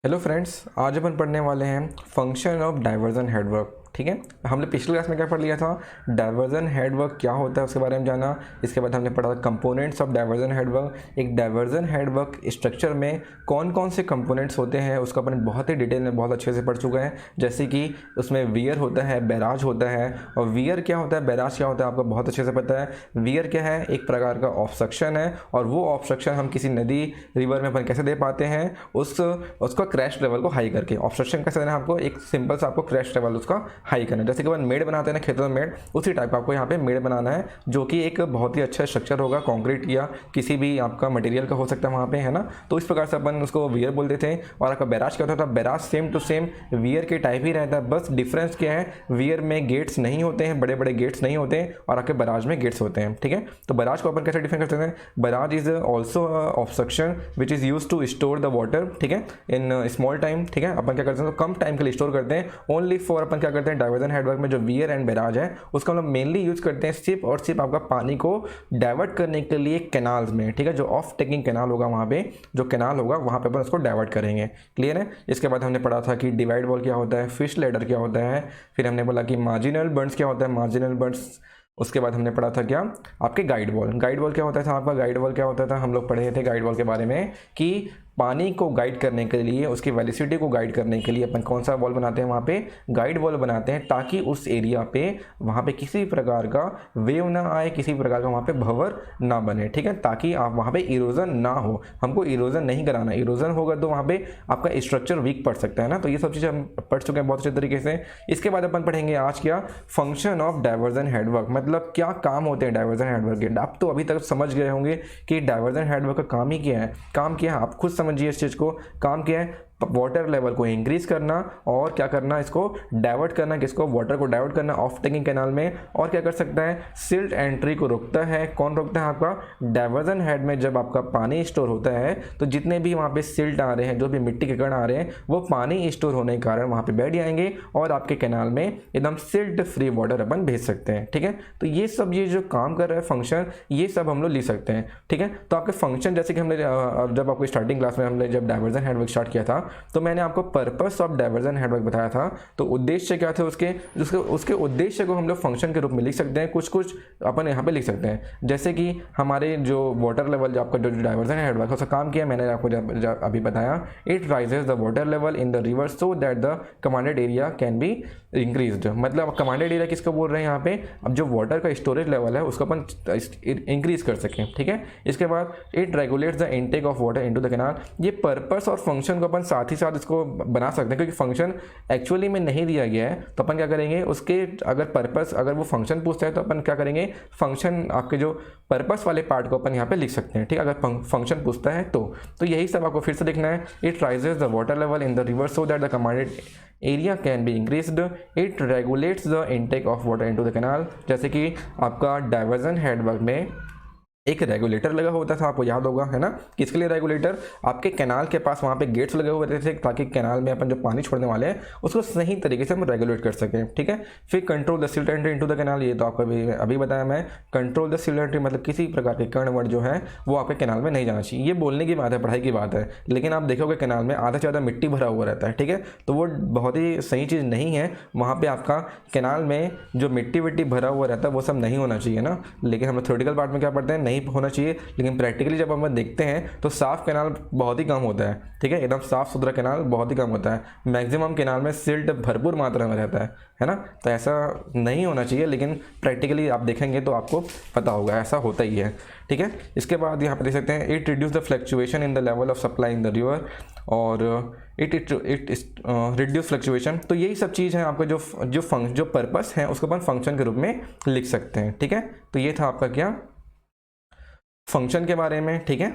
Hello friends, आज अपन पढ़ने वाले हैं फंक्शन ऑफ डाइवर्जन हेडवर्क। ठीक है, हमने पिछले क्लास में क्या पढ़ लिया था? डाइवर्जन हेडवर्क क्या होता है उसके बारे में जाना। इसके बाद हमने पढ़ा कंपोनेंट्स ऑफ डाइवर्जन हेडवर्क। एक डाइवर्जन हेडवर्क स्ट्रक्चर में कौन कौन से कंपोनेंट्स होते हैं उसका अपन बहुत ही डिटेल में बहुत अच्छे से पढ़ चुके हैं। जैसे कि उसमें वियर होता है, बैराज होता है। और वियर क्या होता है, बैराज क्या होता है, आपको बहुत अच्छे से पता है। वियर क्या है? एक प्रकार का ऑब्स्ट्रक्शन है, और वो ऑब्स्ट्रक्शन हम किसी नदी रिवर में अपन कैसे दे पाते हैं? उसका क्रैश लेवल को हाई करके। ऑब्स्ट्रक्शन कैसे देना है आपको? एक सिंपल सा आपको क्रैश लेवल उसका हाई करना है। जैसे कि अपन मेड बनाते हैं ना खेतों में मेड, उसी टाइप का आपको यहाँ पे मेड बनाना है, जो कि एक बहुत ही अच्छा स्ट्रक्चर होगा, कंक्रीट या किसी भी आपका मटेरियल का हो सकता है वहाँ पे, है ना। तो इस प्रकार से अपन उसको वियर बोलते थे। और आपका बैराज क्या होता था? Barrage same to same weir के टाइप ही रहता है, बस डिफरेंस क्या है? वियर में गेट्स नहीं होते हैं, बड़े बड़े गेट्स नहीं होते हैं, और आपके बैराज में गेट्स होते हैं। ठीक है, तो बैराज को अपन कैसे डिफाइन कर सकते हैं? Barrage is also obstruction which is use to store the water, ठीक है, इन स्मॉल टाइम। ठीक है, अपन क्या करते हैं तो कम टाइम के लिए स्टोर करते हैं। ओनली फॉर अपन क्या करते हैं, डाइवर्जन हेडवर्क में जो वियर एंड बैराज है उसका हम लोग मेनली यूज करते हैं सिर्फ और सिर्फ आपका पानी को डाइवर्ट करने के लिए कैनाल्स में। ठीक है, जो ऑफ टेकिंग कैनाल होगा वहाँ पे, जो कैनाल होगा वहाँ पे अपन उसको डाइवर्ट करेंगे। क्लियर है? इसके बाद हमने पढ़ा था कि डिवाइड वॉल क्या होता है, फिश लैडर क्या होता है, फिर हमने बोला कि मार्जिनल बर्न्स क्या होता है, मार्जिनल बर्न्स। उसके बाद हमने पढ़ा था क्या, आपके गाइड वॉल। गाइड वॉल क्या होता था आपका? गाइड वॉल क्या होता था? हम लोग पढ़े थे गाइड वॉल के बारे में कि पानी को गाइड करने के लिए, उसकी वेलोसिटी को गाइड करने के लिए अपन कौन सा वॉल बनाते हैं? वहाँ पे गाइड वॉल बनाते हैं, ताकि उस एरिया पे वहाँ पे किसी प्रकार का वेव ना आए, किसी प्रकार का वहाँ पे भंवर ना बने। ठीक है, ताकि आप वहाँ पे इरोजन ना हो। हमको इरोजन नहीं कराना, इरोजन होगा तो वहाँ पे आपका स्ट्रक्चर वीक पड़ सकता है ना। तो ये सब चीज़ें हम पढ़ चुके हैं बहुत अच्छे तरीके से। इसके बाद अपन पढ़ेंगे आज क्या, फंक्शन ऑफ डाइवर्जन हेडवर्क, मतलब क्या काम होते हैं डाइवर्जन हेडवर्क के। आप तो अभी तक समझ गए होंगे कि डाइवर्जन हेडवर्क का काम ही क्या है। काम क्या है आप खुद समझिए इस चीज को। काम क्या है? वाटर लेवल को इंक्रीज करना, और क्या करना, इसको डाइवर्ट करना, किसको? वाटर को डाइवर्ट करना ऑफ टेकिंग कैनाल में। और क्या कर सकता है? सिल्ट एंट्री को रोकता है। कौन रोकता है? आपका डाइवर्जन हेड में जब आपका पानी स्टोर होता है तो जितने भी वहाँ पे सिल्ट आ रहे हैं, जो भी मिट्टी के कण आ रहे हैं, वो पानी स्टोर होने के कारण वहाँ पे बैठ जाएंगे, और आपके कैनाल में एकदम सिल्ट फ्री वाटर अपन भेज सकते हैं। ठीक है, तो ये सब ये जो काम कर रहा है फंक्शन, ये सब हम लोग लिख सकते हैं। ठीक है, तो आपके फंक्शन, जैसे कि हमने जब आपको स्टार्टिंग क्लास में हमने जब डाइवर्जन हेडवर्क स्टार्ट किया था तो मैंने आपको पर्पस ऑफ डाइवर्जन हेडवर्क बताया था। तो उद्देश्य क्या थे उसके उद्देश्य को हम लोग फंक्शन के रूप में लिख सकते हैं। कुछ कुछ अपन यहाँ पे लिख सकते हैं, जैसे कि हमारे जो वाटर लेवल, जो आपका जो डाइवर्जन हेडवर्क है उसका काम किया मैंने आपको अभी बताया। It rises the water level in the river so that the commanded area can be increased. मतलब कमांडेड एरिया किसको बोल रहे हैं यहाँ पे? अब जो वाटर का स्टोरेज लेवल है उसको अपन इंक्रीज कर सकें। ठीक है, इसके बाद it regulates the intake of water into the canal. ये पर्पस और फंक्शन को अपन साथ ही साथ इसको बना सकते हैं, क्योंकि फंक्शन एक्चुअली में नहीं दिया गया है। तो अपन क्या करेंगे, उसके अगर पर्पस, अगर वो फंक्शन पूछता है तो अपन क्या करेंगे, फंक्शन आपके जो पर्पस वाले पार्ट को अपन यहाँ पे लिख सकते हैं। ठीक है, अगर फंक्शन पूछता है तो यही सब आपको फिर से लिखना है। It rises the water level in the river so that the commanded area can be increased. It regulates the intake of water into the canal. जैसे कि आपका डाइवर्जन हेडवर्क में एक रेगुलेटर लगा होता था, आपको याद होगा, है ना। किसके लिए रेगुलेटर? आपके कैनाल के पास वहाँ पे गेट्स लगे हुए थे, ताकि कैनाल में अपन जो पानी छोड़ने वाले हैं उसको सही तरीके से हम रेगुलेट कर सकें। ठीक है, फिर control the silt entry into the canal. ये तो आपको अभी बताया मैं। कंट्रोल द सिल्ट एंट्री मतलब किसी प्रकार के कण वण जो है वो आपके कैनाल में नहीं जाना चाहिए। ये बोलने की बात है, पढ़ाई की बात है, लेकिन आप देखोगे कैनाल में आधा से ज़्यादा मिट्टी भरा हुआ रहता है। ठीक है, तो वो बहुत ही सही चीज़ नहीं है। वहाँ पर आपका कैनाल में जो मिट्टी विट्टी भरा हुआ रहता है वो सब नहीं होना चाहिए ना। लेकिन हम थ्योरेटिकल पार्ट में क्या पढ़ते हैं, नहीं होना चाहिए, लेकिन प्रैक्टिकली जब हम देखते हैं तो साफ कैनाल बहुत ही कम होता है। ठीक है, एकदम साफ सुथरा कैनाल बहुत ही कम होता है। मैक्सिमम कैनाल में सिल्ट भरपूर मात्रा में रहता है ना। तो ऐसा नहीं होना चाहिए, लेकिन प्रैक्टिकली आप देखेंगे तो आपको पता होगा ऐसा होता ही है। ठीक है, इसके बाद यहाँ पे देख सकते हैं it reduce the fluctuation in the level of supply in the river, और इट रिड्यूस फ्लक्चुएशन। तो यही सब चीज़ है आपका जो पर्पस है उसको अपन फंक्शन के रूप में लिख सकते हैं। ठीक है, तो ये था आपका क्या, फंक्शन के बारे में। ठीक है,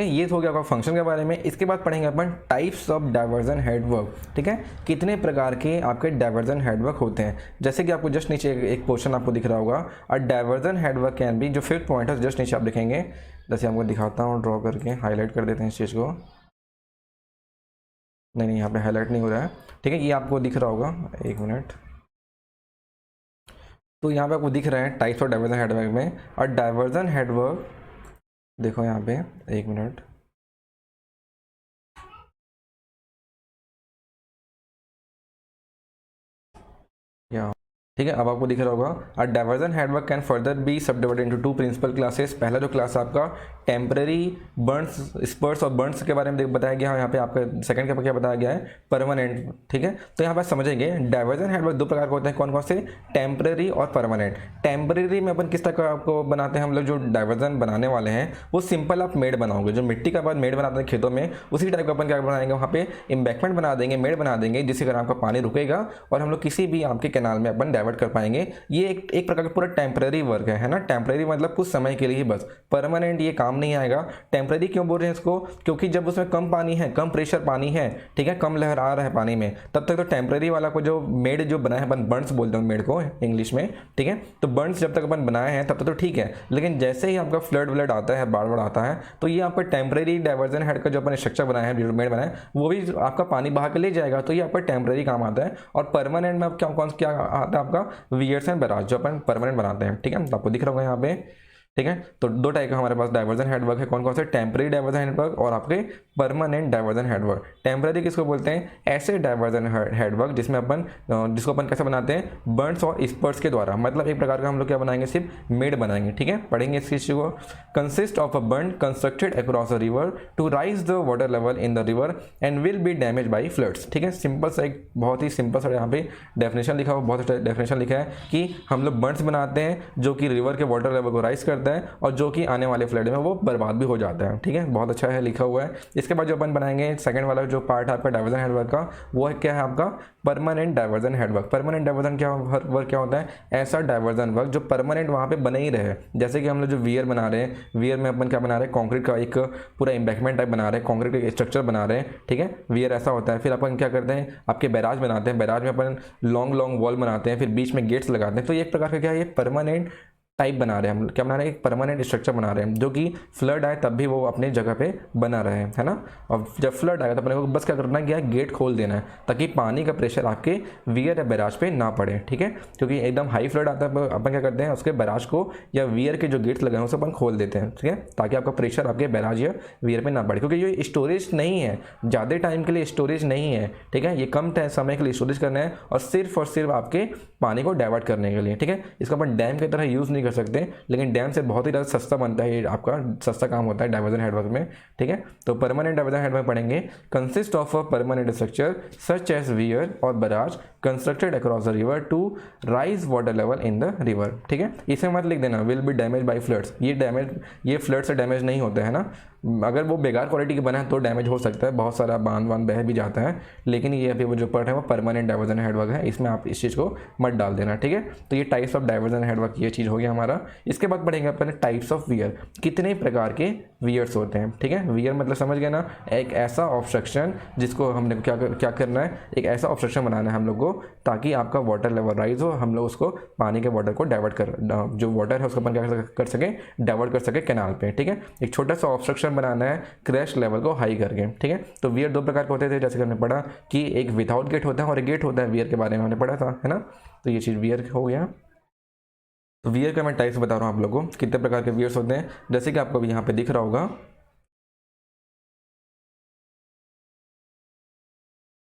ये हो गया आपका फंक्शन के बारे में। इसके बाद पढ़ेंगे अपन टाइप्स ऑफ डाइवर्जन हेडवर्क। ठीक है, कितने प्रकार के आपके डाइवर्जन हेडवर्क होते हैं। जैसे कि आपको जस्ट नीचे एक क्वेश्चन आपको दिख रहा होगा, और डाइवर्जन हेडवर्क कैन बी, जो फिफ्थ पॉइंट है जस्ट नीचे आप देखेंगे। जैसे आपको दिखाता हूँ, ड्रॉ करके हाईलाइट कर देते हैं इस चीज़ को। नहीं, यहाँ पे हाईलाइट नहीं हो रहा है। ठीक है, ये आपको दिख रहा होगा, एक मिनट। तो यहाँ पे आपको दिख रहा है टाइप्स ऑफ डाइवर्जन हेडवर्क में, और डाइवर्जन हेडवर्क देखो यहाँ पे, एक मिनट। ठीक है, अब आपको दिख रहा होगा a diversion headwork can further be subdivided into two principal classes. पहला जो क्लास आपका टेम्पररी बर्न्स, स्पर्ट्स और बर्न्स के बारे में बताया गया है। यहाँ पे आपका सेकंड का क्या बताया गया है, परमानेंट। ठीक है, तो यहाँ पर समझेंगे डाइवर्जन हेडवर्क दो प्रकार के होते हैं, कौन कौन से, टेम्पररी और परमानेंट। टेम्पररी में अपन किस तरह का आपको बनाते हैं हम लोग, जो डाइवर्जन बनाने वाले हैं वो सिंपल आप मेड बनाओगे, जो मिट्टी का बाद मेड बनाते हैं खेतों में, उसी टाइप का अपन क्या बनाएंगे, वहाँ पे इम्बैकमेंट बना देंगे, मेड बना देंगे, जिससे कारण आपका पानी रुकेगा और हम लोग किसी भी आपके कैनाल में अपन कर पाएंगे। ये एक प्रकार का पूरा टेम्पररी वर्क है ना। टेम्पररी मतलब कुछ समय के लिए ही बस, परमानेंट ये काम नहीं आएगा। टेम्पररी क्यों बोल रहे हैं इसको, क्योंकि जब उसमें कम पानी है, कम प्रेशर पानी है, ठीक है, कम लहर आ रहा है पानी में, तब तक तो टेम्पररी वाला को जो मेड जो बनाया है, अपन बर्न्स बोलते हैं मेड को इंग्लिश में, ठीक है, तो बर्न्स जब तक अपन बनाए हैं तब तक तो ठीक है। लेकिन जैसे ही आपका फ्लड व्लड आता है, बाढ़ आता है, तो ये आपका टेम्पररी डाइवर्जन हेड का जो अपन स्ट्रक्चर बनाया है, मेड बनाया है, वो भी आपका पानी बहा के ले जाएगा, तो ये आपका टेम्पररी काम आता है। और परमानेंट में क्या क्या आता है आपका, वियर्स एंड बैराज, जो अपन परमानेंट बनाते हैं। ठीक है, तो आपको दिख रहा होगा यहाँ पे। ठीक है, तो दो टाइप का हमारे पास डाइवर्जन हेडवर्क है, कौन कौन से, टेम्पररी डाइवर्जन हेडवर्क और आपके परमानेंट डाइवर्जन हेडवर्क। टेम्पररी किसको बोलते हैं, ऐसे डाइवर्जन हेडवर्क जिसमें अपन जिसको अपन कैसे बनाते हैं, बर्न्स और स्पर्ट्स के द्वारा, मतलब एक प्रकार का हम लोग क्या बनाएंगे, सिर्फ मेड बनाएंगे। ठीक है, पढ़ेंगे इस चीज को। Consist of a burn constructed across a river to raise the water level in the river and will be damage by floods. ठीक है, सिंपल सा, एक बहुत ही सिंपल सा यहाँ पे डेफिनेशन लिखा हुआ, बहुत डेफिनेशन लिखा है कि हम लोग बर्न्स बनाते हैं जो कि रिवर के वाटर लेवल को राइज करता है और जो कि आने वाले फ्लड में वो बर्बाद भी हो जाता है। ठीक है, बहुत अच्छा है, लिखा हुआ है। इसके बाद जो अपन बनाएंगे सेकंड वाला जो पार्ट है आपका डाइवर्जन हेडवर्क का, वो है क्या है आपका, permanent diversion headwork. Permanent diversion work क्या होता है, ऐसा डाइवर्जन वर्क जो परमानेंट वहाँ पे बने ही रहे। जैसे कि हम लोग जो वियर बना रहे हैं, वियर में अपन क्या बना रहे हैं, कॉन्क्रीट का एक पूरा एम्बैकमेंट टाइप बना रहे हैं, कॉन्क्रीट का स्ट्रक्चर बना रहे हैं। ठीक है, वियर ऐसा होता है। फिर अपन क्या करते हैं, आपके बैराज बनाते हैं, बैराज में अपन लॉन्ग वॉल बनाते हैं, फिर बीच में गेट्स लगाते हैं। तो ये एक प्रकार का क्या है, ये परमानेंट टाइप बना रहे हैं हम, क्या बना रहे हैं, एक परमानेंट स्ट्रक्चर बना रहे हैं, जो कि फ्लड आए तब भी वो अपनी जगह पे बना रहे हैं, है ना। और जब फ्लड आएगा तो अपने को बस क्या करना है, गेट खोल देना है, ताकि पानी का प्रेशर आपके वियर या बैराज पे ना पड़े। ठीक है, क्योंकि एकदम हाई फ्लड आता है, अपन क्या करते हैं, उसके बैराज को या वियर के जो गेट्स लगे हैं उसे अपन खोल देते हैं। ठीक है, ताकि आपका प्रेशर आपके बैराज या वियर पे ना पड़े, क्योंकि ये स्टोरेज नहीं है, ज़्यादा टाइम के लिए स्टोरेज नहीं है। ठीक है, ये कम समय के लिए स्टोरेज करना है और सिर्फ आपके पानी को डाइवर्ट करने के लिए। ठीक है, इसको अपन डैम की तरह यूज़ नहीं कर सकते, लेकिन डैम से बहुत ही ज़्यादा सस्ता बनता है, ये आपका सस्ता काम होता है डाइवर्जन हेडवर्क में। ठीक है, तो परमानेंट डाइवर्जन हेडवर्क पढ़ेंगे। Consist of a permanent structure such as weir और barrage constructed across the river to raise water level in the river. ठीक है, इसे मत लिख देना will be damage by floods, ये फ्लड से डैमेज नहीं होते हैं ना। अगर वो बेकार क्वालिटी के बना है तो डैमेज हो सकता है, बहुत सारा बांध बह भी जाता है, लेकिन ये अभी वो जो पार्ट है वो परमानेंट डाइवर्जन हेडवर्क है, इसमें आप इस चीज़ को मत डाल देना। ठीक है, तो ये टाइप्स ऑफ डाइवर्जन हेडवर्क ये चीज़ हो गया हमारा। इसके बाद पढ़ेंगे अपन टाइप्स ऑफ वियर, कितने प्रकार के वियर्स होते हैं। ठीक है, वियर मतलब समझ गए ना, एक ऐसा ऑब्स्ट्रक्शन जिसको हमने क्या करना है, एक ऐसा ऑब्स्ट्रक्शन बनाना है हम लोग को ताकि आपका वाटर लेवल राइज हो, हम लोग उसको पानी के वाटर को डाइवर्ट कर, जो वाटर है उसको अपन क्या कर सके, डाइवर्ट कर सके कैनाल पे। ठीक है, एक छोटा सा ऑब्स्ट्रक्शन बनाना है क्रैश लेवल को हाई करके। ठीक है, तो वियर दो प्रकार के होते थे, जैसे कि हमने पढ़ा कि एक विदाउट गेट होता है और एक गेट होता है, वियर के बारे में हमने पढ़ा था, है ना। तो ये चीज़ वियर हो गया। तो वियर का मैं टाइप्स बता रहा हूँ आप लोगों को, कितने प्रकार के वियर्स होते हैं, जैसे कि आपको अभी यहाँ पे दिख रहा होगा।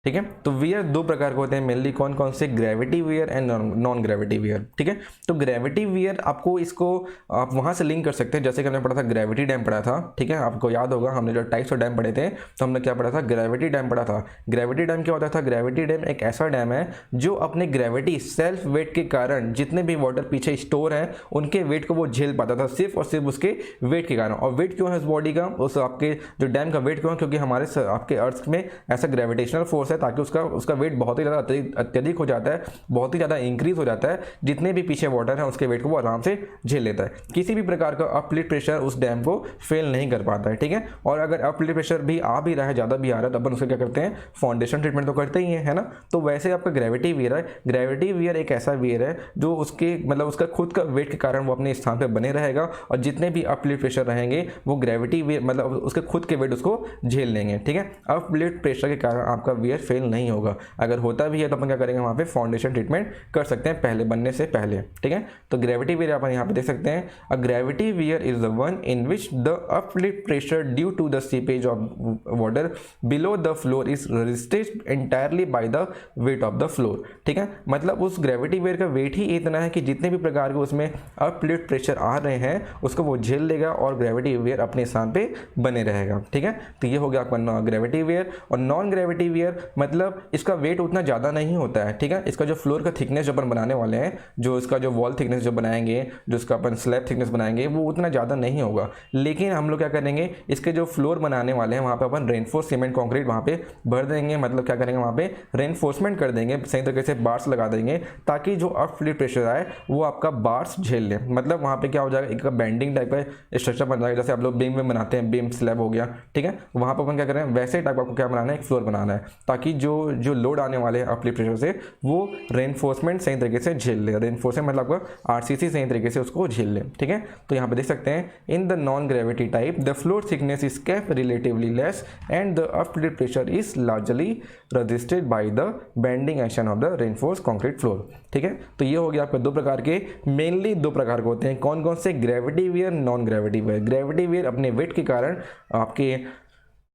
ठीक है, तो वियर दो प्रकार के होते हैं मेनली, कौन कौन से, gravity wear and non gravity wear. ठीक है, तो ग्रेविटी वियर आपको इसको आप वहाँ से लिंक कर सकते हैं, जैसे कि हमने पढ़ा था ग्रेविटी डैम पढ़ा था। ठीक है, आपको याद होगा हमने जो टाइप्स ऑफ डैम पढ़े थे, तो हमने क्या पढ़ा था, ग्रेविटी डैम पढ़ा था। ग्रेविटी डैम क्या होता था, ग्रेविटी डैम एक ऐसा डैम है जो अपने ग्रेविटी सेल्फ वेट के कारण जितने भी वाटर पीछे स्टोर है उनके वेट को वो झेल पाता था, सिर्फ और सिर्फ उसके वेट के कारण। और वेट क्यों है उस बॉडी का, उस आपके जो डैम का वेट क्यों है, क्योंकि हमारे आपके अर्थ में ऐसा ग्रेविटेशनल फोर्स है ताकि उसका वेट बहुत ही ज़्यादा अत्यधिक हो जाता है, बहुत ही ज़्यादा इंक्रीज हो जाता है, जितने भी पीछे वाटर है उसके वेट को वो आराम से झेल लेता है। किसी भी प्रकार का अपलिफ्ट प्रेशर उस डैम को फेल नहीं कर पाता है। ठीक है, और अगर अपलिफ्ट प्रेशर भी आ भी रहा है, ज़्यादा भी आ रहा है, तो अपन उससे क्या करते हैं, फाउंडेशन ट्रीटमेंट तो करते ही है ना। तो वैसे आपका ग्रेविटी वियर है, ग्रेविटी वियर एक ऐसा वियर है जो उसके मतलब उसका खुद का वेट के कारण वो अपने स्थान पर बने रहेगा, और जितने भी अपलिफ्ट प्रेशर रहेंगे वो ग्रेविटी वियर मतलब उसके खुद के वेट उसको झेल लेंगे। ठीक है, अपलिफ्ट प्रेशर के कारण आपका वियर फेल नहीं होगा। अगर होता भी है तो अपन क्या करेंगे, वहाँ पे फाउंडेशन ट्रीटमेंट कर सकते हैं पहले बनने से पहले, ठीक है। तो ग्रेविटी वियर अपन यहाँ पे देख सकते हैं, a gravity weir is the one in which the uplift pressure due to the seepage of water below the floor is resisted entirely by the weight of the floor, ठीक है। मतलब उस gravity weir का weight ही इतना है कि जितने भी प्रकार के उसमें अपलिफ्ट प्रेशर आ रहे हैं उसको वो झेल लेगा और ग्रेविटी वेयर अपने स्थान पे बने रहेगा, ठीक है। तो ये हो गया आपका ग्रेविटी वेयर। और नॉन ग्रेविटी वेयर मतलब इसका वेट उतना ज़्यादा नहीं होता है, ठीक है। इसका जो फ्लोर का थिकनेस जो अपन बनाने वाले हैं, जो इसका जो वॉल थिकनेस जो बनाएंगे, जो इसका अपन स्लैब थिकनेस बनाएंगे, वो उतना ज़्यादा नहीं होगा। लेकिन हम लोग क्या करेंगे, इसके जो फ्लोर बनाने वाले हैं वहाँ पे अपन रेनफोर्स सीमेंट कॉन्क्रीट वहाँ पे भर देंगे। मतलब क्या करेंगे, वहाँ पे रेनफोर्समेंट कर देंगे, सही तरीके से बार्स लगा देंगे ताकि जो अपलिफ्ट प्रेशर आए वो आपका बार्स झेल ले। मतलब वहाँ पे क्या हो जाएगा, एक बेंडिंग टाइप का स्ट्रक्चर बन जाएगा, जैसे आप लोग बीम में बनाते हैं, बीम स्लैब हो गया, ठीक है। वहाँ पर अपन क्या करें, वैसे टाइप आपको क्या बनाना है, एक फ्लोर बनाना है ताकि जो लोड आने वाले हैं अपलिफ्ट प्रेशर से वो रेनफोर्समेंट सही तरीके से झेल ले। रेनफोर्समेंट मतलब आपका आरसीसी सही तरीके से उसको झेल ले, ठीक है। तो यहाँ पे देख सकते हैं, in the non gravity type the floor thickness is kept relatively less and the uplift pressure is largely रजिस्टेड by the bending action of the reinforce concrete floor, ठीक है। तो ये हो गया आपके दो प्रकार के, मेनली दो प्रकार के होते हैं। कौन कौन से, gravity weir, non gravity wear. Gravity wear अपने वेट के कारण आपके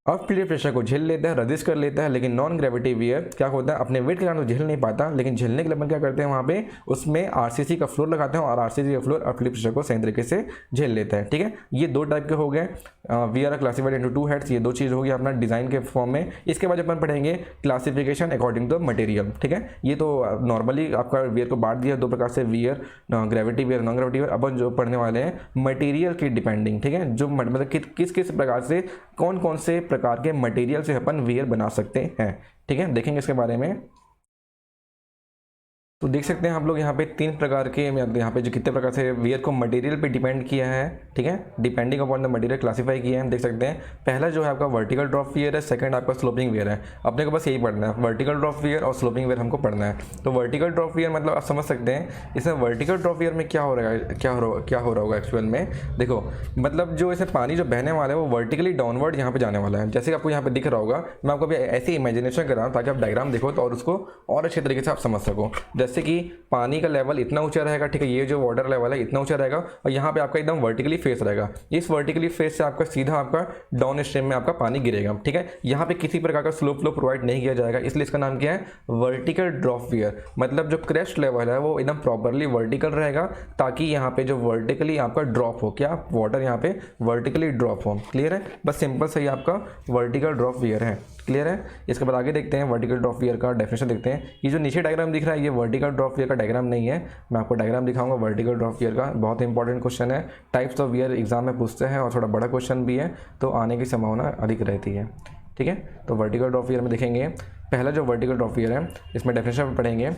अपलिफ्ट प्रेशर को झेल लेता है, रजिस्ट कर लेता है। लेकिन नॉन ग्रेविटी वियर क्या होता है, अपने वेट के कारण तो झेल नहीं पाता, लेकिन झेलने के लिए अपन क्या करते हैं, वहाँ पे उसमें आरसीसी का फ्लोर लगाते हैं और आरसीसी का फ्लोर अपलिफ्ट प्रेशर को सही तरीके से झेल लेता है, ठीक है। ये दो टाइप के हो गए। We are classified into two heads, ये दो चीज़ होगी अपना डिज़ाइन के फॉर्म में। इसके बाद अपन पढ़ेंगे क्लासिफिकेशन अकॉर्डिंग टू मटेरियल, ठीक है। ये तो नॉर्मली आपका वियर को बांट दिया दो प्रकार से, weir gravity weir, non gravity weir. अपन जो पढ़ने वाले हैं मटेरियल की डिपेंडिंग, ठीक है, जो मतलब किस किस प्रकार से, कौन कौन से प्रकार के मटेरियल से अपन वियर बना सकते हैं, ठीक है। देखेंगे इसके बारे में। तो देख सकते हैं आप लोग यहाँ पे तीन प्रकार के, यहाँ पे जो कितने प्रकार से वियर को मटेरियल पे डिपेंड किया है, ठीक है, depending upon the material classify किया है। हम देख सकते हैं पहला जो है आपका वर्टिकल ड्रॉप वियर है, सेकंड आपका स्लोपिंग वियर है। अपने को बस यही पढ़ना है, वर्टिकल ड्रॉप वियर और स्लोपिंग वियर हमको पढ़ना है। तो वर्टिकल ड्रॉप वियर मतलब आप समझ सकते हैं, इसमें वर्टिकल ड्रॉप वियर में क्या हो रहा है, क्या हो रहा होगा एक्चुअल में। देखो मतलब जो इसमें पानी जो बहने वाला है वो वर्टिकली डाउनवर्ड यहाँ पे जाने वाला है। जैसे आपको यहाँ पे दिख रहा होगा, मैं आपको अभी ऐसी इमेजिनेशन कर रहा हूँ ताकि आप डायग्राम देखो तो और उसको और अच्छे तरीके से आप समझ सको। जैसे कि पानी का लेवल इतना ऊंचा रहेगा, ठीक है, ये जो वाटर लेवल है इतना ऊंचा रहेगा और यहाँ पे आपका एकदम वर्टिकली फेस रहेगा। इस वर्टिकली फेस से आपका सीधा आपका डाउन स्ट्रीम में आपका पानी गिरेगा, ठीक है। यहाँ पे किसी प्रकार का स्लो फ्लो प्रोवाइड नहीं किया जाएगा, इसलिए इसका नाम क्या है, वर्टिकल ड्रॉप वियर। मतलब जो क्रेस्ट लेवल है वो एकदम प्रॉपरली वर्टिकल रहेगा ताकि यहाँ पे जो वर्टिकली आपका ड्रॉप हो, क्या वाटर यहाँ पे वर्टिकली ड्रॉप हो। क्लियर है, बस सिंपल सही आपका वर्टिकल ड्रॉप वियर है। क्लियर है। इसके बाद आगे देखते हैं वर्टिकल ड्रॉप वियर का डेफिनेशन देखते हैं। ये जो नीचे डायग्राम दिख रहा है ये वर्टिकल ड्रॉप वियर का डायग्राम नहीं है, मैं आपको डायग्राम दिखाऊंगा वर्टिकल ड्रॉप वियर का। बहुत इंपॉर्टेंट क्वेश्चन है, टाइप्स ऑफ वियर एग्जाम में पूछते हैं और थोड़ा बड़ा क्वेश्चन भी है तो आने की संभावना अधिक रहती है, ठीक है। तो वर्टिकल ड्रॉप वियर में देखेंगे, पहला जो वर्टिकल ड्रॉप वियर है इसमें डेफिनेशन पढ़ेंगे,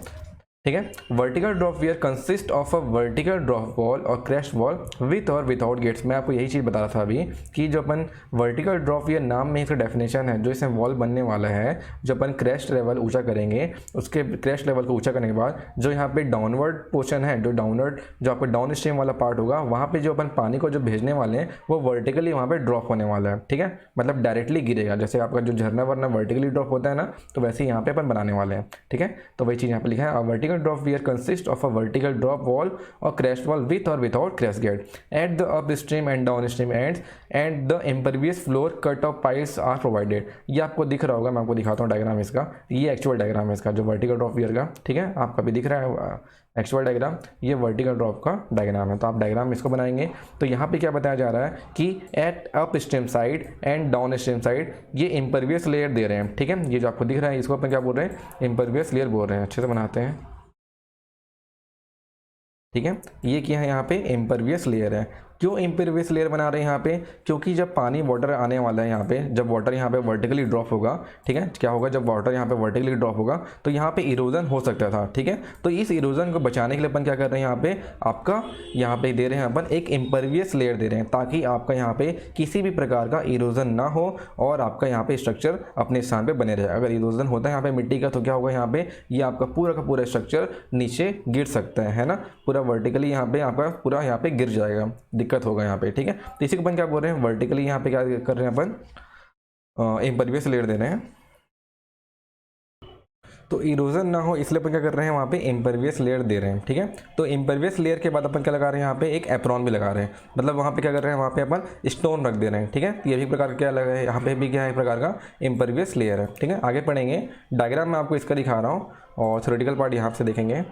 ठीक है। Vertical drop weir consist of a vertical drop wall और क्रैश वॉल विथ और विदाउट गेट्स। मैं आपको यही चीज़ बता रहा था अभी कि जो अपन वर्टिकल ड्रॉप वियर नाम में इसका डेफिनेशन है, जो इसमें वॉल बनने वाला है, जो अपन क्रैश लेवल ऊंचा करेंगे, उसके क्रैश लेवल को ऊंचा करने के बाद जो यहाँ पे डाउनवर्ड पोर्शन है, जो डाउनवर्ड जो आपका डाउन स्ट्रीम वाला पार्ट होगा, वहाँ पे जो अपन पानी को जो भेजने वाले हैं वो वर्टिकली वहाँ पे ड्रॉप होने वाला है, ठीक है। मतलब डायरेक्टली गिरेगा, जैसे आपका जो झरना वरना वर्टिकली ड्रॉप होता है ना, तो वैसे ही यहाँ पे अपन बनाने वाले हैं, ठीक है। तो वही चीज़ यहाँ पे लिखा है, vertical drop weir consist of a vertical drop wall और क्रैश वॉल विथ और without crash gate at the upstream and downstream ends and the impervious floor cut off piles are provided. ये आपको दिख रहा होगा, मैं आपको दिखाता हूँ डायग्राम इसका, ये एक्चुअल डायग्राम है इसका जो वर्टिकल ड्रॉप वियर का, ठीक है। आपका भी दिख रहा है एक्चुअल डायग्राम, ये वर्टिकल ड्रॉप का डायग्राम है। तो आप डायग्राम इसको बनाएंगे तो यहाँ पे क्या बताया जा रहा है कि at upstream side and downstream side ये इम्परवियस लेयर दे रहे हैं, ठीक है। ये जो आपको दिख रहा है इसको अपन क्या बोल रहे हैं, इम्परवियस लेयर बोल रहे हैं। अच्छे से बनाते हैं, ठीक है। ये क्या है, यहाँ पे इम्परवियस लेयर है। क्यों इम्परवियस लेयर बना रहे हैं यहाँ पे, क्योंकि जब पानी वाटर आने वाला है यहाँ पे, जब वाटर यहाँ पे वर्टिकली ड्रॉप होगा, ठीक है, क्या होगा जब वाटर यहाँ पे वर्टिकली ड्रॉप होगा तो यहाँ पे इरोजन हो सकता था, ठीक है। तो इस इरोजन को बचाने के लिए अपन क्या कर रहे हैं, यहाँ पे आपका यहाँ पे दे रहे हैं अपन एक इम्परवियस लेयर दे रहे हैं ताकि आपका यहाँ पे किसी भी प्रकार का इरोजन ना हो और आपका यहाँ पे स्ट्रक्चर अपने स्थान पे बने रहे। अगर इरोजन होता है यहाँ पे मिट्टी का तो क्या होगा, यहाँ पे ये आपका पूरा का पूरा स्ट्रक्चर नीचे गिर सकता है ना, पूरा वर्टिकली यहाँ पे आपका पूरा यहाँ पे गिर जाएगा, दिक्कत होगा यहाँ पे, ठीक है। तो इसी को अपन क्या बोल रहे हैं, वर्टिकली यहाँ पे क्या कर रहे हैं अपन, इम्परवियस लेयर दे रहे हैं। तो इरोजन ना हो इसलिए अपन क्या कर रहे हैं, वहाँ पे इम्परवियस लेयर दे रहे हैं, ठीक है। तो इम्परवियस लेयर के बाद अपन क्या लगा रहे हैं, यहाँ पे एक एप्रॉन भी लगा रहे हैं, मतलब वहाँ पे क्या कर रहे हैं, वहाँ पे अपन स्टोन रख दे रहे हैं, ठीक है। ये भी प्रकार क्या लगा है, यहाँ पे भी क्या है, एक प्रकार का इम्परवियस लेयर है, ठीक है। आगे पढ़ेंगे, डायग्राम में आपको इसका दिखा रहा हूँ और थ्योरेटिकल पार्ट यहाँ से देखेंगे।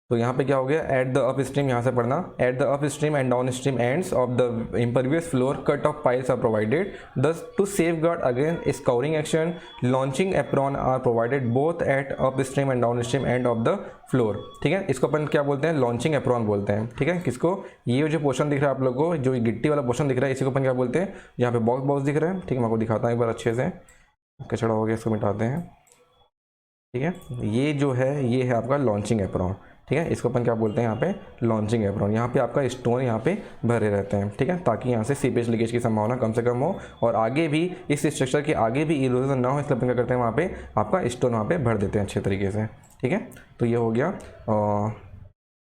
तो यहाँ पे क्या हो गया, एट द अप स्ट्रीम, यहाँ से पढ़ना, at the upstream and downstream ends of the impervious floor cut off piles are provided, thus to safeguard against scouring action launching apron are provided both at upstream and downstream end of the floor, ठीक है। इसको अपन क्या बोलते हैं, launching apron बोलते हैं, ठीक है। किसको, ये जो पोर्शन दिख रहा है आप लोगों को, जो गिट्टी वाला पोर्शन दिख रहा है, इसी को अपन क्या बोलते हैं, यहाँ पे बॉक्स बॉक्स दिख रहा है, ठीक है। मैं आपको दिखाता हूँ एक बार अच्छे से, कचड़ा हो गया, इसको मिटाते हैं, ठीक है। ये जो है, ये है आपका लॉन्चिंग एप्रॉन, ठीक है। इसको अपन क्या बोलते हैं, यहाँ पे लॉन्चिंग एप्रॉन। यहाँ पे आपका स्टोन यहाँ पे भरे रहते हैं, ठीक है, ताकि यहाँ से सीपेज लीकेज की संभावना कम से कम हो और आगे भी इस स्ट्रक्चर के आगे भी इरोजन ना हो, इसलिए अपन क्या करते हैं, वहाँ पे आपका स्टोन वहाँ पे भर देते हैं अच्छे तरीके से, ठीक है। तो ये हो गया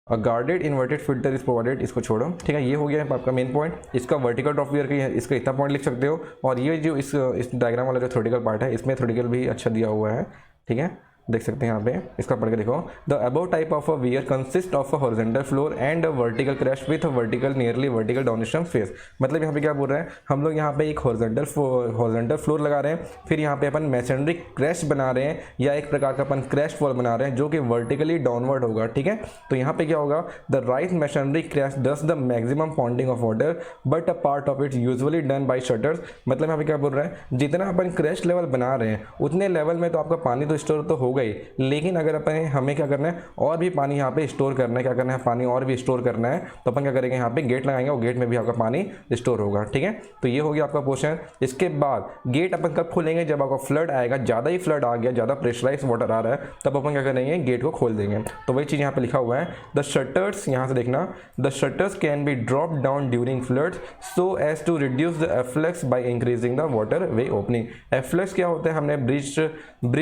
guarded inverted filter is provided, इसको छोड़ो, ठीक है। ये हो गया आपका मेन पॉइंट। इसका वर्टिकल ड्रॉप वियर का इसका इतना पॉइंट लिख सकते हो। और ये जो इस डायग्राम वाला जो थ्योरेटिकल पार्ट है, इसमें थ्योरेटिकल भी अच्छा दिया हुआ है, ठीक है, देख सकते हैं यहाँ पे, इसका पढ़ के देखो। The above type of a weird consist of a horizontal floor and a vertical crash with vertical nearly vertical downstream face. मतलब यहाँ पे क्या बोल रहे हैं, हम लोग यहाँ पे एक हॉरिजॉन्टल फ्लोर लगा रहे हैं, फिर यहाँ पे अपन मैसनरी क्रैश बना रहे हैं या एक प्रकार का अपन क्रैश वॉल बना रहे हैं जो कि वर्टिकली डाउनवर्ड होगा, ठीक है। तो यहाँ पे क्या होगा, the right masonry crash does the maximum पॉन्डिंग of water but a part of it usually done by shutters. मतलब यहाँ पे क्या बोल रहे हैं, जितना अपन क्रैश लेवल बना रहे हैं उतने लेवल में तो आपका पानी तो स्टोर तो गई, लेकिन अगर अपन हमें क्या करना है, और भी पानी यहाँ पे स्टोर करना है, क्या करना है, पानी और भी स्टोर करना है, तो अपन क्या करेंगे, यहाँ पे गेट लगाएंगे और गेट में भी आपका पानी स्टोर होगा, ठीक है। तो ये हो गया आपका पोर्शन। इसके बाद गेट अपन कब खोलेंगे, जब आपका फ्लड आएगा, ज़्यादा ही फ्लड आ गया, ज़्यादा प्रेशराइज वाटर आ रहा है, तब अपन क्या करेंगे, गेट को खोल देंगे। तो वही चीज़ यहाँ पे लिखा हुआ है, द शटर्स, यहाँ से देखना, the shutters can be drop down during floods so as to reduce the afflux by increasing the water way opening. Afflux क्या होता है, हमने ब्रिज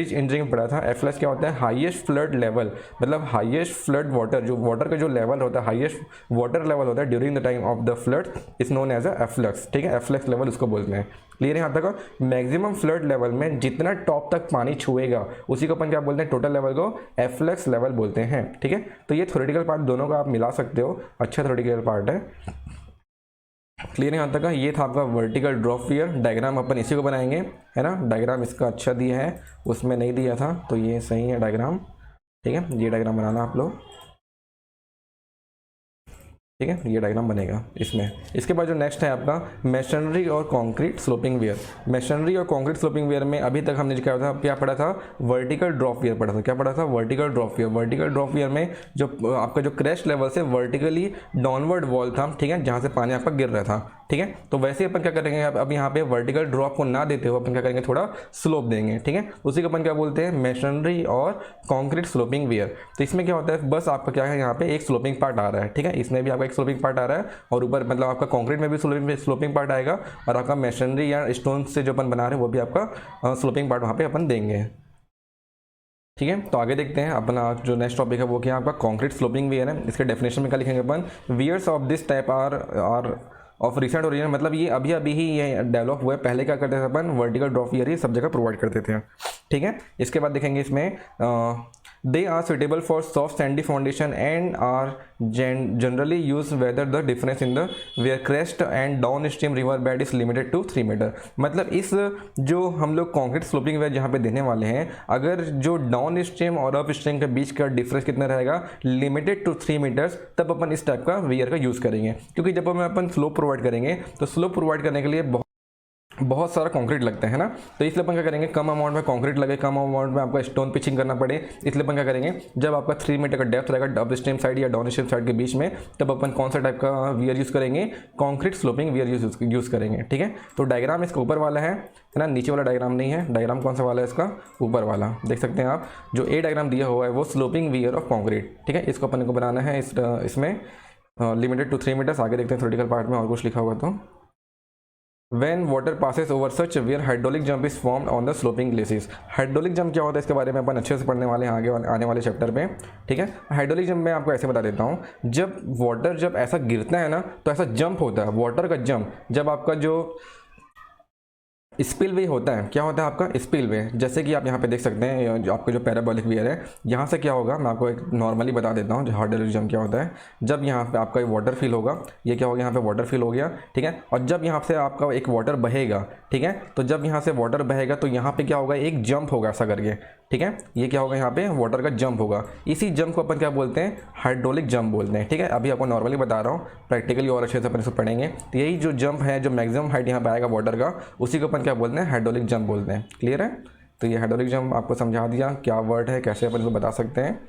इंजीनियरिंग पढ़ा था। एफ्लक्स क्या होता है, हाईएस्ट फ्लड लेवल, मतलब हाईएस्ट फ्लड वाटर, जो वाटर का जो लेवल होता है, हाईएस्ट वाटर लेवल होता है during the time of the flood is known as a afflux, ठीक है। एफ्लक्स लेवल उसको बोलते हैं। क्लियर है यहाँ तक। मैक्सिमम फ्लड लेवल में जितना टॉप तक पानी छुएगा उसी को अपन क्या बोलते हैं, टोटल लेवल को एफ्लक्स लेवल बोलते हैं, ठीक है। तो ये थ्योरेटिकल पार्ट दोनों का आप मिला सकते हो, अच्छा थ्योरेटिकल पार्ट है। क्लियर है यहाँ तक। ये था आपका वर्टिकल ड्रॉप वियर डायग्राम, अपन इसी को बनाएंगे, है ना। डायग्राम इसका अच्छा दिया है, उसमें नहीं दिया था, तो ये सही है डायग्राम, ठीक है। ये डायग्राम बनाना आप लोग, ठीक है, ये डायग्राम बनेगा इसमें। इसके बाद जो नेक्स्ट है आपका मैसनरी और कंक्रीट स्लोपिंग वियर। मैसनरी और कंक्रीट स्लोपिंग वियर में अभी तक हमने क्या पढ़ा था, वर्टिकल ड्रॉप वियर पढ़ा था। क्या पढ़ा था, vertical drop wear. Vertical drop wear में जो आपका जो क्रैश लेवल से वर्टिकली डाउनवर्ड वॉल था, ठीक है, जहाँ से पानी आपका गिर रहा था, ठीक है। तो वैसे अपन क्या करेंगे, अब यहाँ पे वर्टिकल ड्रॉप को ना देते हो अपन क्या करेंगे, थोड़ा स्लोप देंगे, ठीक है। उसी को अपन क्या बोलते हैं, मैसनरी और कंक्रीट स्लोपिंग वियर। तो इसमें क्या होता है, बस आपका क्या है, यहाँ पे एक स्लोपिंग पार्ट आ रहा है, ठीक है। इसमें भी आपका एक स्लोपिंग पार्ट आ रहा है और ऊपर मतलब आपका कंक्रीट में भी स्लोपिंग पार्ट आएगा और आपका मैसनरी या स्टोन से जो अपन बना रहे हैं वो भी आपका स्लोपिंग पार्ट वहाँ पे अपन देंगे, ठीक है। तो आगे देखते हैं अपना जो नेक्स्ट टॉपिक है वो क्या है, आपका कंक्रीट स्लोपिंग वियर है। इसके डेफिनेशन में क्या लिखेंगे अपन, weirs of this type are of recent origin, मतलब ये अभी अभी ही ये डेवलप हुआ है। पहले क्या करते थे अपन, वर्टिकल ड्रॉप वियर ही सब जगह प्रोवाइड करते थे, ठीक है। इसके बाद देखेंगे इसमें they are suitable for soft sandy foundation and are generally use whether the difference in the weir crest and downstream river bed is limited to 3 metres. मतलब इस जो हम लोग कॉन्क्रीट स्लोपिंग वेयर जहाँ पे देने वाले हैं, अगर जो डाउन स्ट्रीम और अप स्ट्रीम के बीच का डिफरेंस कितना रहेगा, लिमिटेड टू 3 मीटर्स, तब अपन इस टाइप का वेयर का यूज़ करेंगे। क्योंकि जब अपन स्लोप प्रोवाइड करेंगे तो स्लोप प्रोवाइड करने के लिए बहुत सारा कंक्रीट लगता है ना, तो इसलिए अपन क्या करेंगे, कम अमाउंट में कंक्रीट लगे, कम अमाउंट में आपका स्टोन पिचिंग करना पड़े, इसलिए अपन क्या करेंगे, जब आपका 3 मीटर का डेप्थ रहेगा अप स्ट्रीम साइड या डाउन स्ट्रीम साइड के बीच में, तब अपन कौन सा टाइप का वियर यूज़ करेंगे, कंक्रीट स्लोपिंग वियर यूज़ करेंगे, ठीक है। तो डायग्राम इसका ऊपर वाला है ना, नीचे वाला डायग्राम नहीं है। डायग्राम कौन सा वाला है इसका, ऊपर वाला देख सकते हैं आप। जो ए डायग्राम दिया हुआ है वो स्लोपिंग वियर ऑफ कंक्रीट, ठीक है। इसको अपन को बनाना है इसमें लिमिटेड टू 3 मीटर्स। आगे देखते हैं थ्योरेटिकल पार्ट में और कुछ लिखा हुआ। तो When water passes over such a weir, hydraulic jump is formed on the sloping glacis. Hydraulic jump क्या होता है इसके बारे में अपन अच्छे से पढ़ने वाले हैं आगे आने वाले चैप्टर पे, ठीक है। हाइड्रोलिक जंप मैं आपको ऐसे बता देता हूँ, जब वाटर जब ऐसा गिरता है ना तो ऐसा जंप होता है, वाटर का जंप। जब आपका जो स्पिलवे होता है, क्या होता है आपका स्पिलवे, जैसे कि आप यहाँ पे देख सकते हैं जो आपका जो पैराबोलिक वियर है, यहाँ से क्या होगा मैं आपको एक नॉर्मली बता देता हूँ जो हाइड्रोलिक जंप क्या होता है। जब यहाँ पे आपका वाटर फिल होगा, ये क्या होगा यहाँ पे वाटर फिल हो गया, ठीक है, और जब यहाँ से आपका एक वाटर बहेगा, ठीक है, तो जब यहाँ से वाटर बहेगा तो यहाँ पे क्या होगा एक जंप होगा ऐसा करके, ठीक है, ये क्या होगा यहाँ पे वाटर का जंप होगा, इसी जंप को अपन क्या बोलते हैं हाइड्रोलिक जंप बोलते हैं, ठीक है। अभी आपको नॉर्मली बता रहा हूँ, प्रैक्टिकली और अच्छे से अपन इसको पढ़ेंगे। तो यही जो जंप है जो मैक्सिमम हाइट यहाँ पे आएगा वाटर का, उसी को अपन क्या बोलते हैं हाइड्रोलिक जंप बोलते हैं। क्लियर है? तो ये हाइड्रोलिक जंप आपको समझा दिया क्या वर्ड है, कैसे अपन इसको बता सकते हैं,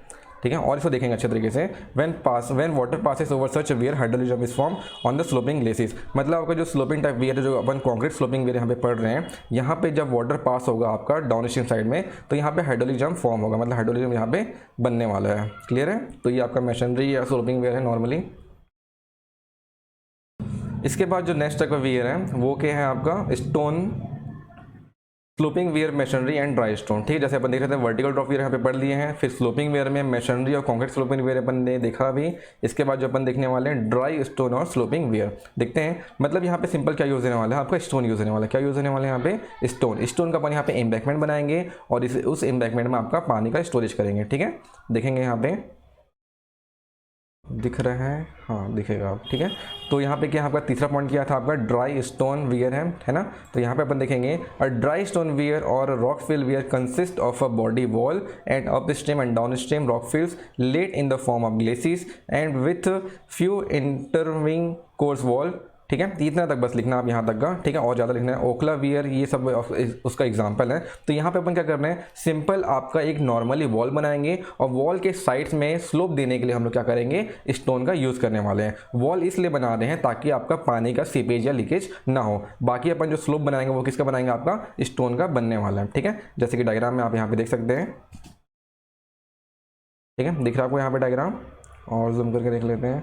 ठीक है। और इसको देखेंगे अच्छे तरीके से। When water passes over such weir hydraulic jump is form on the sloping glacis, मतलब आपका जो स्लोपिंग टाइप वियर है, जो अपन कॉन्क्रीट स्लोपिंग वियर यहाँ पे पढ़ रहे हैं, यहाँ पे जब वाटर पास होगा आपका डाउन स्ट्रीम साइड में, तो यहाँ पे हाइड्रोलिक जंप फॉर्म होगा, मतलब हाइड्रोलिक जंप यहाँ पे बनने वाला है। क्लियर है? तो ये आपका मशीनरी या स्लोपिंग वियर है नॉर्मली। इसके बाद जो नेक्स्ट टाइप का वियर है वो क्या है आपका stone sloping wear machinery and dry stone, ठीक है। जैसे अपन देख रहे थे वर्टिकल ड्रॉप वियर यहाँ पे पढ़ लिए हैं, फिर स्लोपिंग वियर में मशीनरी और कॉन्क्रीट स्लोपिंग वियर अपन ने देखा भी। इसके बाद जो अपन देखने वाले हैं ड्राई स्टोन और स्लोपिंग वियर देखते हैं। मतलब यहाँ पे सिंपल क्या यूज़ होने वाला है आपका स्टोन यूज़ होने वाला है। क्या यूज़ होने वाला है यहाँ पे स्टोन का अपन यहाँ पे एम्बैकमेंट बनाएंगे और उस एम्बैकमेंट में आपका पानी का स्टोरेज करेंगे, ठीक है। देखेंगे यहाँ पे दिख रहा है, हाँ दिखेगा आप, ठीक है। तो यहाँ पे क्या आपका तीसरा पॉइंट किया था आपका ड्राई स्टोन वियर है ना। तो यहाँ पे अपन देखेंगे अ ड्राई स्टोन वियर और rock fill weir consist of a body wall and upstream and downstream rock fills laid in the form of glacis and with few intervening course wall, ठीक है। इतना तक बस लिखना आप यहाँ तक का, ठीक है, और ज़्यादा लिखना है। ओखला वियर ये सब उसका एग्जांपल है। तो यहाँ पे अपन क्या कर रहे हैं सिंपल आपका एक नॉर्मली वॉल बनाएंगे और वॉल के साइड्स में स्लोप देने के लिए हम लोग क्या करेंगे स्टोन का यूज़ करने वाले हैं। वॉल इसलिए बना रहे हैं ताकि आपका पानी का सीपेज या लीकेज ना हो। बाकी अपन जो स्लोप बनाएंगे वो किसका बनाएंगे आपका स्टोन का बनने वाला है, ठीक है। जैसे कि डायग्राम में आप यहाँ पे देख सकते हैं, ठीक है, दिख रहा है आपको यहाँ पे डायग्राम, और जूम करके देख लेते हैं,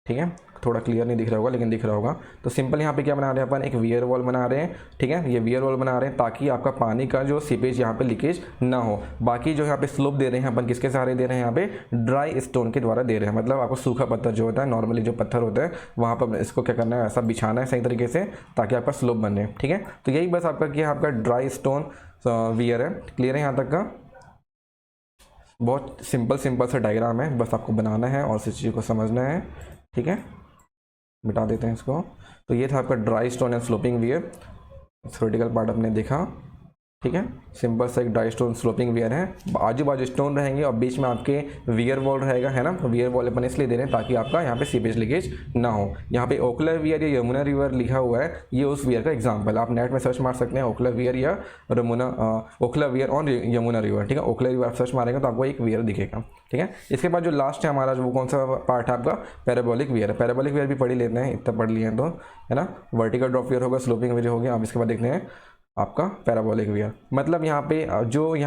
ठीक है। थोड़ा क्लियर नहीं दिख रहा होगा लेकिन दिख रहा होगा। तो सिंपल यहाँ पे क्या बना रहे हैं अपन एक वियर वॉल बना रहे हैं, ठीक है। ये वियर वॉल बना रहे हैं ताकि आपका पानी का जो सीपेज यहाँ पे लीकेज ना हो। बाकी जो यहाँ पे स्लोप दे रहे हैं अपन किसके सहारे दे रहे हैं यहाँ पे ड्राई स्टोन के द्वारा दे रहे हैं। मतलब आपको सूखा पत्थर जो होता है नॉर्मली जो पत्थर होता है वहाँ पर इसको क्या करना है ऐसा बिछाना है सही तरीके से ताकि आपका स्लोप बने, ठीक है। तो यही बस आपका क्या आपका ड्राई स्टोन वियर है। क्लियर है यहाँ तक का? बहुत सिंपल सा डायग्राम है, बस आपको बनाना है और इस चीज़ को समझना है, ठीक है। मिटा देते हैं इसको। तो ये था आपका dry stone and sloping wear, theoretical part आपने देखा, ठीक है। सिंपल सा एक ड्राई स्टोन स्लोपिंग वियर है, आजू बाजू स्टोन रहेंगे और बीच में आपके वियर वॉल रहेगा, है ना। वियर वॉल अपन इसलिए दे रहे हैं ताकि आपका यहाँ पे सीपेज लीकेज ना हो। यहाँ पे ओखला वियर या यमुना रिवर लिखा हुआ है, ये उस वियर का एग्जाम्पल है। आप नेट में सर्च मार सकते हैं ओखला वियर या ओखला वियर और यमुना रिवर, ठीक है। ओखला रिवर आप सर्च मारेंगे तो आपको एक वियर दिखेगा, ठीक है। इसके बाद जो लास्ट है हमारा वो कौन सा पार्ट है आपका पैराबोलिक वियर। पैराबोलिक वियर भी पढ़ ही लेते हैं, इतना पढ़ लिए हैं तो, है ना। वर्टिकल ड्रॉप वियर होगा, स्लोपिंग वियर हो गया। अब इसके बाद देखते हैं आपका पैराबोलिक वियर। मतलब यहाँ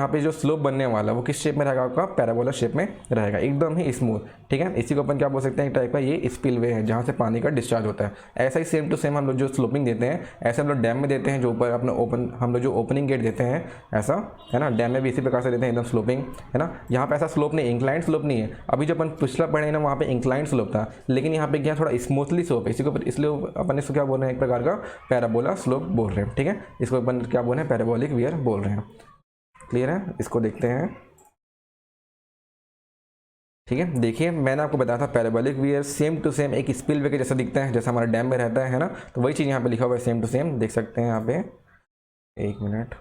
पे जो स्लोप बनने वाला है वो किस शेप में रहेगा आपका पैराबोला शेप में रहेगा, एकदम ही स्मूथ, ठीक है। इसी को अपन क्या बोल सकते हैं एक टाइप का ये स्पिलवे है जहाँ से पानी का डिस्चार्ज होता है। ऐसा ही सेम टू सेम हम लोग जो स्लोपिंग देते हैं ऐसे हम लोग डैम में देते हैं, जो ऊपर अपना हम लोग जो ओपनिंग गेट देते हैं ऐसा, है ना। डैम में भी इसी प्रकार से देते हैं एकदम स्लोपिंग, है ना। यहाँ पे ऐसा स्लोप नहीं, इंक्लाइन स्लोप नहीं है। अभी जो अपन पिछला पढ़े ना वहाँ पे इंक्लाइन स्लोप था, लेकिन यहाँ पे क्या थोड़ा स्मूथली स्लोप है। इसी को इसलिए अपन इसको क्या बोल रहे हैं एक प्रकार का पैराबोला स्लोप बोल रहे हैं, ठीक है। इसको अपन क्या बोल रहे हैं पैराबोलिक वियर बोल रहे हैं। क्लियर है? इसको देखते हैं, ठीक है। देखिए मैंने आपको बताया था parabolic weir same to same एक स्पिलवे के जैसा दिखता है, जैसा हमारा डैम में रहता है ना। तो वही चीज़ यहाँ पे लिखा हुआ है सेम टू सेम, देख सकते हैं यहाँ पे। एक मिनट,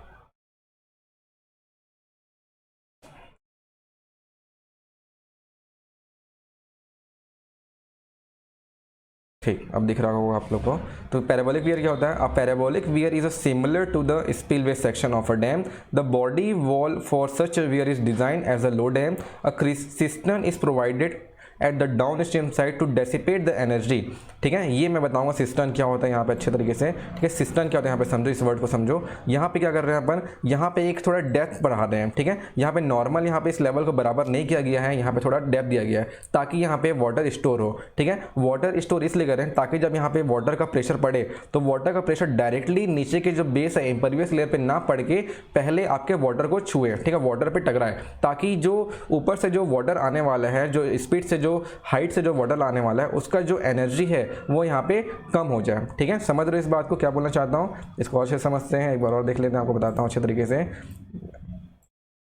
ठीक, अब दिख रहा होगा आप लोग को। तो पैराबोलिक वियर क्या होता है? A parabolic weir is a similar to the spillway section of a dam. The body wall for such a weir is designed as a low dam. A cistern is provided at the downstream side to dissipate the energy, ठीक है। ये मैं बताऊंगा cistern क्या होता है यहाँ पे अच्छे तरीके से, ठीक है। सिस्टर्न क्या होता है यहाँ पे समझो, इस वर्ड को समझो। यहाँ पे क्या कर रहे हैं अपन, यहाँ पे एक थोड़ा डेप्थ बढ़ा रहे हैं, ठीक है। यहाँ पे नॉर्मल यहाँ पे इस लेवल को बराबर नहीं किया गया है, यहाँ पे थोड़ा डेप्थ दिया गया है ताकि यहाँ पे वाटर स्टोर हो, ठीक है। वाटर स्टोर इसलिए कर रहे हैं ताकि जब यहाँ पे वाटर का प्रेशर पड़े तो वाटर का प्रेशर डायरेक्टली नीचे के जो बेस है इम्परवियस लेयर पे ना पड़ के पहले आपके वाटर को छुए, ठीक है, वाटर पे टकराए, ताकि जो ऊपर से जो वाटर आने वाला है, जो स्पीड से जो जो हाइट से जो वाटर लाने वाला है उसका जो एनर्जी है वो यहाँ पे कम हो जाए। ठीक है, समझ रहे हो इस बात को, क्या बोलना चाहता हूँ, इसको और अच्छे से समझते हैं, एक बार और देख लेते हैं, आपको बताता हूँ अच्छे तरीके से।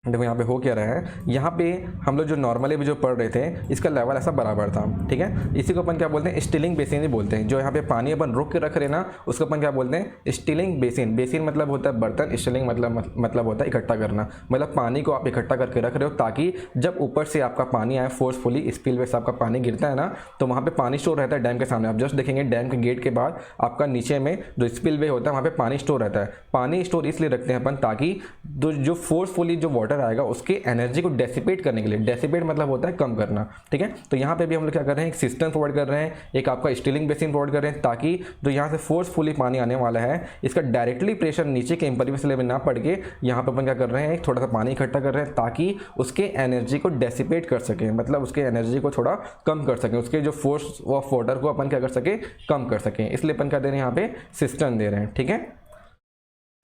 देखो यहाँ पे हो क्या रहा है, यहाँ पे हम लोग जो नॉर्मली भी जो पढ़ रहे थे इसका लेवल ऐसा बराबर था। ठीक है, इसी को अपन क्या बोलते हैं, स्टीलिंग बेसिन ही बोलते हैं। जो यहाँ पे पानी अपन रोक के रख रहे ना उसको अपन क्या बोलते हैं, स्टीलिंग बेसिन। बेसिन मतलब होता है बर्तन, स्टीलिंग मतलब होता है इकट्ठा करना, मतलब पानी को आप इकट्ठा करके रख रहे हो ताकि जब ऊपर से आपका पानी आए फोर्सफुली, स्पिलवे से आपका पानी गिरता है ना तो वहाँ पर पानी स्टोर रहता है डैम के सामने। आप जस्ट देखेंगे डैम के गेट के बाद आपका नीचे में जो स्पिलवे होता है वहाँ पर पानी स्टोर रहता है। पानी स्टोर इसलिए रखते हैं अपन ताकि जो फोर्सफुली जो वाटर आएगा उसके एनर्जी को डेसिपेट करने के लिए, डेसिपेट मतलब होता है कम करना। ठीक है, तो यहाँ पे भी हम लोग क्या कर रहे हैं, एक सिस्टम प्रोवाइड कर रहे हैं, एक आपका स्टीलिंग बेसिन प्रोवाइड कर रहे हैं ताकि जो यहाँ से फोर्सफुली पानी आने वाला है इसका डायरेक्टली प्रेशर नीचे के इम्परवियस लेवल ना पड़ के यहाँ पर अपन क्या कर रहे हैं, थोड़ा सा पानी इकट्ठा कर रहे हैं ताकि उसके एनर्जी को डेसिपेट कर सकें, मतलब उसके एनर्जी को थोड़ा कम कर सकें, उसके जो फोर्स ऑफ वाटर को अपन क्या कर सकें, कम कर सकें। इसलिए अपन क्या दे रहे हैं, यहाँ पे सिस्टम दे रहे हैं। ठीक है,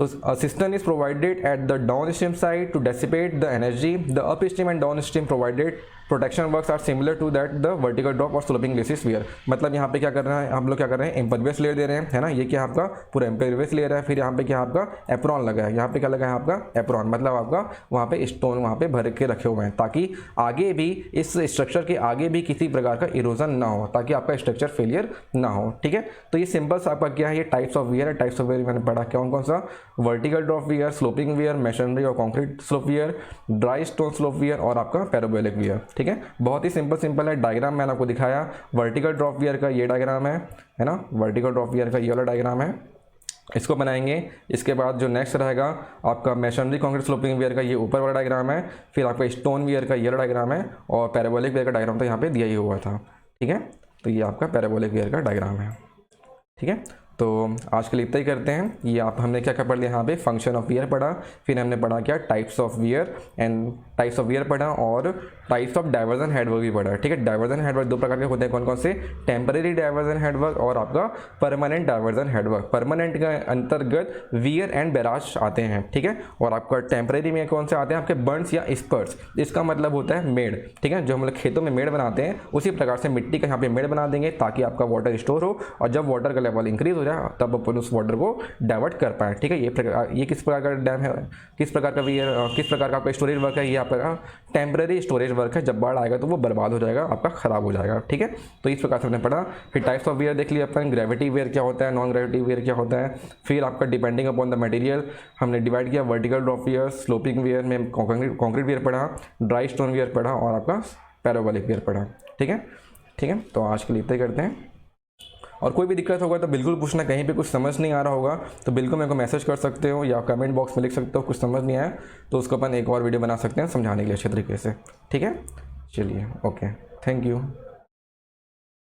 so a cistern is provided at the downstream side to dissipate the energy. The upstream and downstream provided protection works are similar to that the vertical drop or sloping glacis wear। मतलब यहाँ पे क्या कर रहे हैं हम लोग, क्या कर रहे हैं, इम्परवियस लेयर दे रहे हैं, है ना, ये क्या आपका पूरा इम्परवियस लेयर है। फिर यहाँ पे क्या आपका एप्रॉन लगा है, यहाँ पे क्या लगा है आपका एप्रॉन, मतलब आपका वहाँ पे स्टोन वहाँ पे भर के रखे हुए हैं ताकि आगे भी इस स्ट्रक्चर के आगे भी किसी प्रकार का इरोजन ना हो, ताकि आपका स्ट्रक्चर फेलियर ना हो। ठीक है, तो ये सिंपल सा आपका क्या है, ये टाइप्स ऑफ वियर है। टाइप्स ऑफ वियर मैंने पढ़ा कौन कौन सा, vertical drop weir, sloping weir, masonry और concrete slope weir, dry stone slope weir और आपका पैराबोलिक वियर। ठीक है, बहुत ही सिंपल है। डायग्राम मैंने आपको दिखाया, वर्टिकल ड्रॉप वियर का ये डायग्राम है ना, वर्टिकल ड्रॉप वियर का ये वाला डायग्राम है, इसको बनाएंगे। इसके बाद जो नेक्स्ट रहेगा आपका मेसनरी कंक्रीट स्लोपिंग वियर का ये ऊपर वाला डायग्राम है, फिर आपका स्टोन वियर का ये वाला डायग्राम है और पैराबोलिक वियर का डायग्राम तो यहाँ पे दिया ही हुआ था। ठीक है, तो ये आपका पैराबोलिक वियर का डायग्राम है। ठीक है, तो आज के लिए इतना ही करते हैं। ये आप हमने क्या क्या पढ़ लिया यहाँ पे, फंक्शन ऑफ वियर पढ़ा, फिर हमने पढ़ा क्या types of wear and types of wear पढ़ा और टाइप्स ऑफ डाइवर्जन हेडवर्क भी पढ़ा। ठीक है, डाइवर्जन हेडवर्क दो प्रकार के होते हैं, कौन कौन से, टेम्परेरी डाइवर्जन हेडवर्क और आपका परमानेंट डाइवर्जन हेडवर्क। परमानेंट के अंतर्गत वियर एंड बैराज आते हैं। ठीक है, और आपका टेम्परेरी में कौन से आते हैं, आपके बर्न्स या स्पर्ट्स। इसका मतलब होता है मेड़। ठीक है, जो हम लोग खेतों में मेड़ बनाते हैं उसी प्रकार से मिट्टी का यहाँ पे मेड़ बना देंगे ताकि आपका वाटर स्टोर हो और जब वाटर का लेवल इंक्रीज हो जाए तब अपन उस वाटर को डाइवर्ट कर पाए। ठीक है, ये किस प्रकार का डैम है, किस प्रकार का वियर, किस प्रकार का आपका स्टोरेज वर्क है, ये आपका टेम्परेरी स्टोरेज वर्क है। जब बाढ़ आएगा तो वो बर्बाद हो जाएगा, आपका खराब हो जाएगा। ठीक है, तो इस प्रकार से हमने पढ़ा। फिर टाइप्स ऑफ वियर देख लिया अपन, ग्रेविटी वियर क्या होता है, नॉन ग्रेविटी वियर क्या होता है। फिर आपका डिपेंडिंग अपॉन द मटेरियल हमने डिवाइड किया, vertical drop weir, sloping wear में कॉन्क्रीट वियर पढ़ा, ड्राई स्टोन वियर पढ़ा और आपका पैराबोलिक वियर पढ़ा। ठीक है, ठीक है, तो आज के लिए इतना ही करते हैं। और कोई भी दिक्कत होगा तो बिल्कुल पूछना, कहीं पे कुछ समझ नहीं आ रहा होगा तो बिल्कुल मेरे को मैसेज कर सकते हो या कमेंट बॉक्स में लिख सकते हो, कुछ समझ नहीं आया तो उसको अपन एक और वीडियो बना सकते हैं समझाने के लिए अच्छे तरीके से। ठीक है, चलिए, ओके, थैंक यू।